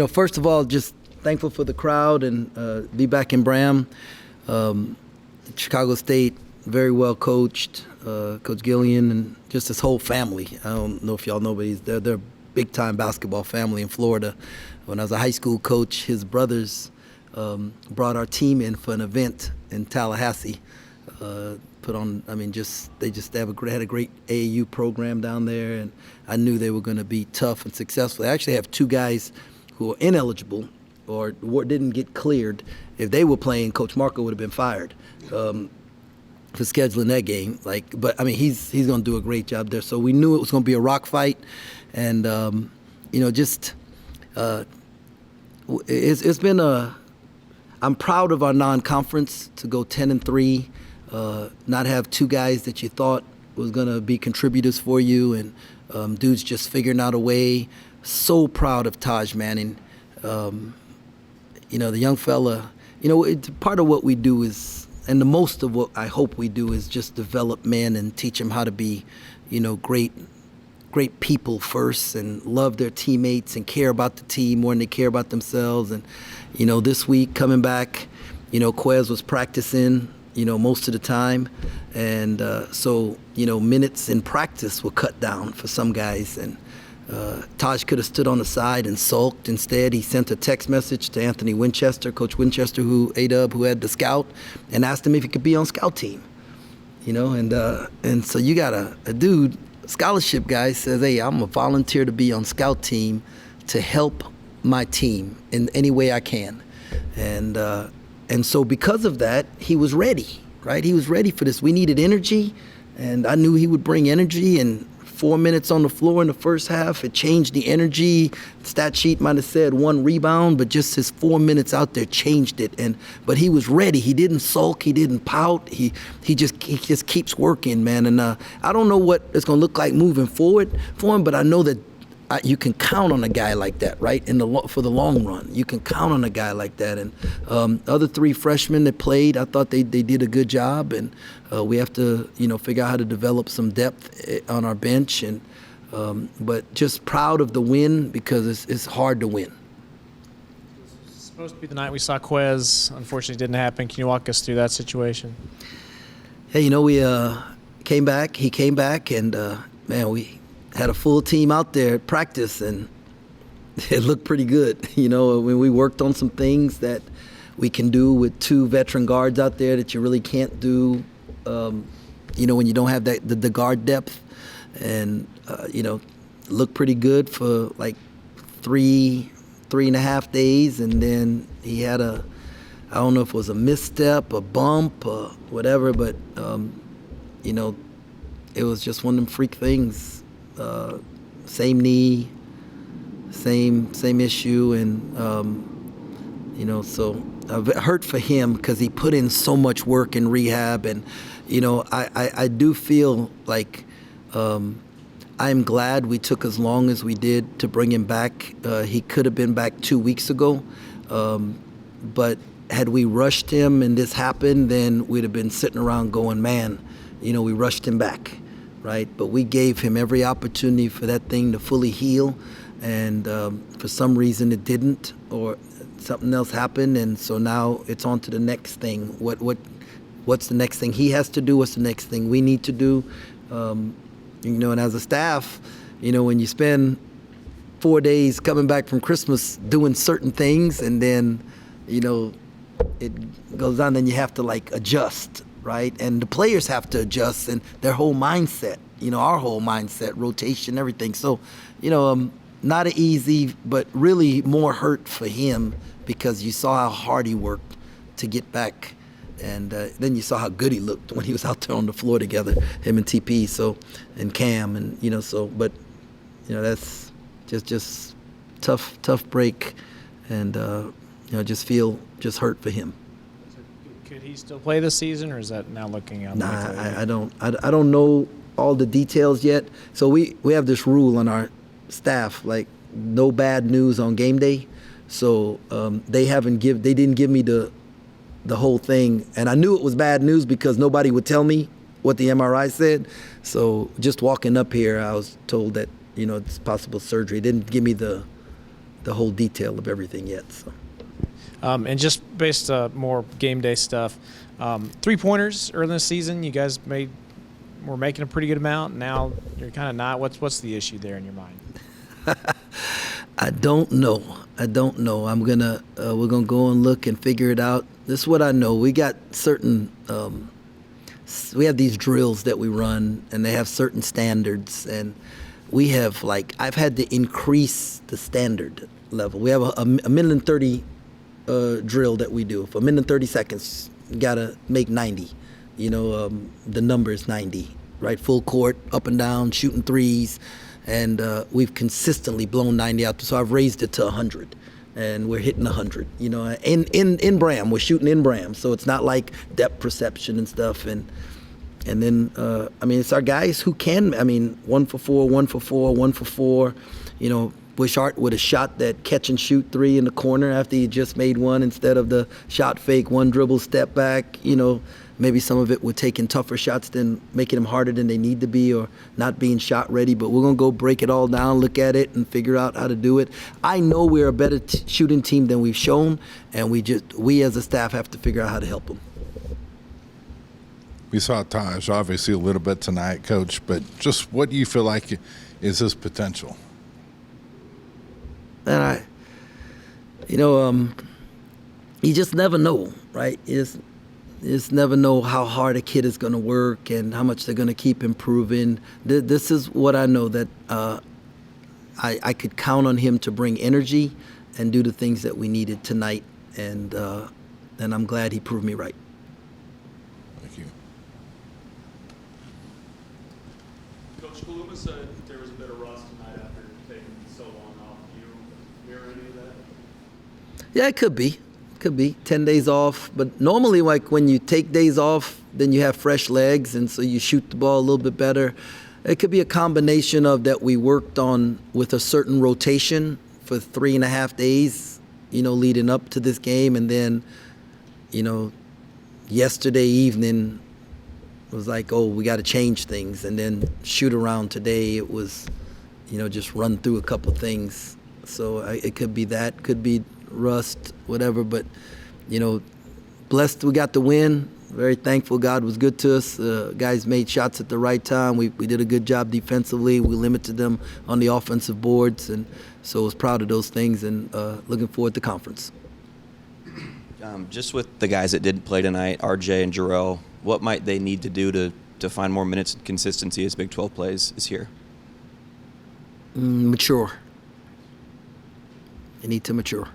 First of all, just thankful for the crowd and be back in Bram. Chicago State, very well coached. Coach Gillian and just his whole family. I don't know if y'all know, but they're a big-time basketball family in Florida. When I was a high school coach, his brothers brought our team in for an event in Tallahassee. They had a great AAU program down there, and I knew they were going to be tough and successful. They actually have two guys who are ineligible or didn't get cleared. If they were playing, Coach Marco would have been fired for scheduling that game. He's going to do a great job there. So we knew it was going to be a rock fight, and it's been I'm proud of our non-conference to go 10-3, not have two guys that you thought was going to be contributors for you, and dudes just figuring out a way. So proud of Taj Manning. The young fella, part of what we do is, and the most of what I hope we do is just develop men and teach them how to be, great people first and love their teammates and care about the team more than they care about themselves. And, this week coming back, Quez was practicing, most of the time. And so minutes in practice were cut down for some guys. And Taj could have stood on the side and sulked. Instead, he sent a text message to Anthony Winchester, Coach Winchester, who had the scout, and asked him if he could be on scout team. And so you got a dude, scholarship guy, says, "Hey, I'm a volunteer to be on scout team to help my team in any way I can." And so because of that, he was ready, right? He was ready for this. We needed energy, and I knew he would bring energy. And 4 minutes on the floor in the first half, it changed the energy. Stat sheet might have said 1 rebound, but just his 4 minutes out there changed it. But he was ready. He didn't sulk. He didn't pout. He just keeps working, man. And I don't know what it's going to look like moving forward for him, but I know that you can count on a guy like that, right? For the long run, you can count on a guy like that. And other 3 freshmen that played, I thought they did a good job. And we have to, figure out how to develop some depth on our bench. And but just proud of the win because it's hard to win. It was supposed to be the night we saw Quez. Unfortunately, it didn't happen. Can you walk us through that situation? Hey, we came back. He came back, and we had a full team out there at practice, and it looked pretty good. When we worked on some things that we can do with 2 veteran guards out there that you really can't do, when you don't have the guard depth. And, looked pretty good for like 3.5 days. And then he had I don't know if it was a misstep, a bump, or whatever, but, it was just one of them freak things. Same knee, same issue, and so I've hurt for him because he put in so much work in rehab, and I do feel like I'm glad we took as long as we did to bring him back. He could have been back 2 weeks ago, but had we rushed him and this happened, then we'd have been sitting around going, man, we rushed him back. Right, but we gave him every opportunity for that thing to fully heal, and for some reason it didn't, or something else happened, and so now it's on to the next thing. What's the next thing he has to do? What's the next thing we need to do? And as a staff, when you spend 4 days coming back from Christmas doing certain things, and then it goes on, then you have to adjust. Right, and the players have to adjust and their whole mindset, our whole mindset, rotation, everything. So, not easy, but really more hurt for him because you saw how hard he worked to get back, and then you saw how good he looked when he was out there on the floor together, him and TP, and Cam, and but that's just tough break, and just hurt for him. Could he still play this season, or is that now looking out? I don't know all the details yet. So we have this rule on our staff, like no bad news on game day. So they didn't give me the whole thing, and I knew it was bad news because nobody would tell me what the MRI said. So just walking up here, I was told that it's possible surgery. They didn't give me the the whole detail of everything yet. So. And just based more game day stuff, 3-pointers early in the season, you guys were making a pretty good amount. Now you're kind of not. What's the issue there in your mind? I don't know. We're gonna go and look and figure it out. This is what I know. We got certain. We have these drills that we run, and they have certain standards, and we have I've had to increase the standard level. We have a minute and 30 drill that we do. For a minute and 30 seconds, you gotta make 90. The number is 90, right? Full court, up and down, shooting threes, and we've consistently blown 90 out. So I've raised it to 100, and we're hitting 100. In Bram, we're shooting in Bram, so it's not like depth perception and stuff. And then it's our guys who can. 1 for 4, 1 for 4, 1 for 4. Bushart with a shot that catch and shoot 3 in the corner after he just made one instead of the shot fake, 1 dribble, step back. Maybe some of it with taking tougher shots than making them harder than they need to be, or not being shot ready. But we're going to go break it all down, look at it, and figure out how to do it. I know we're a better shooting team than we've shown, and we as a staff have to figure out how to help them. We saw Taj obviously a little bit tonight, Coach, but just what do you feel like is his potential? And you just never know, right? You just never know how hard a kid is going to work and how much they're going to keep improving. This is what I know, that I could count on him to bring energy and do the things that we needed tonight, and I'm glad he proved me right. Thank you. Coach Kaluma said there was a bit of rust tonight after taking so long off. Do you hear any of that? Yeah, it could be. 10 days off. But normally, when you take days off, then you have fresh legs, and so you shoot the ball a little bit better. It could be a combination of that we worked on with a certain rotation for 3.5 days, leading up to this game. And then, yesterday evening was we got to change things. And then shoot around today, it was, just run through a couple of things. So it could be that, could be rust, whatever, but blessed we got the win. Very thankful. God was good to us. Guys made shots at the right time. We did a good job defensively. We limited them on the offensive boards, and so I was proud of those things, and looking forward to conference. Just with the guys that didn't play tonight, RJ and Jerome, what might they need to do to find more minutes and consistency as Big 12 plays is here? Mature. They need to mature.